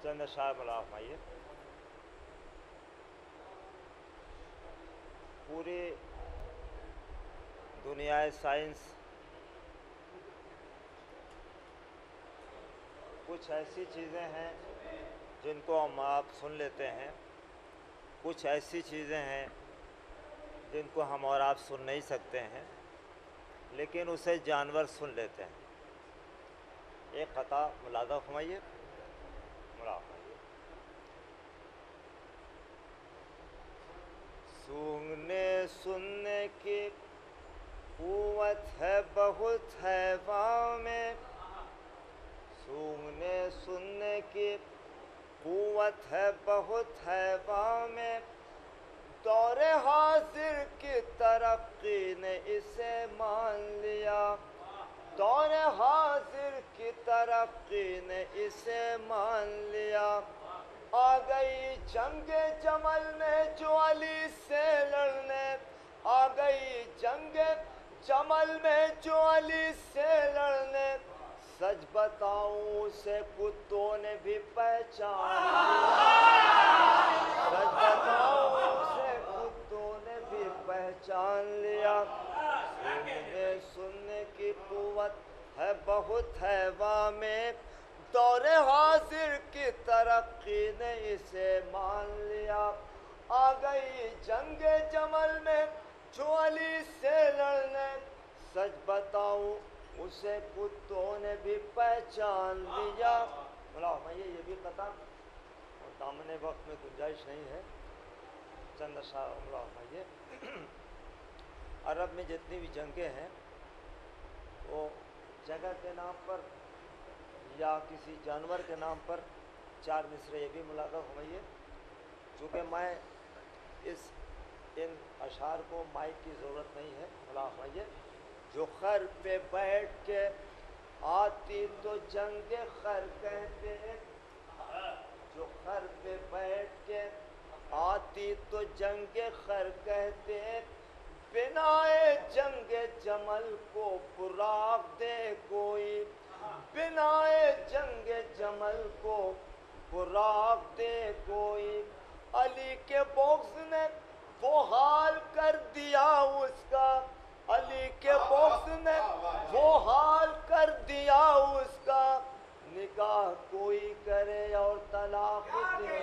चंद अशार मुलाफ फरमाइए। पूरी दुनिया साइंस कुछ ऐसी चीज़ें हैं जिनको हम आप सुन लेते हैं, कुछ ऐसी चीज़ें हैं जिनको हम और आप सुन नहीं सकते हैं, लेकिन उसे जानवर सुन लेते हैं। एक ख़ता मुलादा फरमाइए। सूंघने सुनने की कुव्वत है बहुत हैवान में, सूंघने सुनने की कुव्वत है बहुत हैवान में, दौरे हाजिर की तरक्की ने इसे मान लिया, दौरे हाजिर की तरक्की ने इसे मान लिया। आ गई जंगे जमल में जो अली से लड़ने, आ गई जंगे जमल में जो अली से लड़ने, सच बताऊं उसे कुत्तों ने भी पहचान लिया, सच बताऊं उसे कुत्तों ने भी पहचान लिया। सुनने सुनने की कुव्वत है बहुत हैवा में, दौरे हाजिर की तरक्की ने इसे मान लिया। आ गई जंगे जमल में जो अली से लड़ने, सच बताऊं उसे कुत्तों ने भी पहचान लिया। बोला ये भी कथा और दामने वक्त में गुंजाइश नहीं है। चंद अशार ये अरब में जितनी भी जंगें हैं वो जगह के नाम पर या किसी जानवर के नाम पर चार मिसरे ये भी मुलादा फरमाइए। चूँकि मैं इन अशार को माइक की ज़रूरत नहीं है, मुलादा फरमाइए। जो खर पे बैठ के आती तो जंग खर कहते, जो खर पे बैठ के आती तो जंग खर कहते, बिनाए जंग जमल को बुराक दे कोई, बिनाए जंग जमल को बुराक दे कोई। अली के बॉक्स ने वो हाल कर दिया उसका, अली के बॉक्स ने वो हाल कर दिया उसका, निकाह कोई करे और तलाक दे,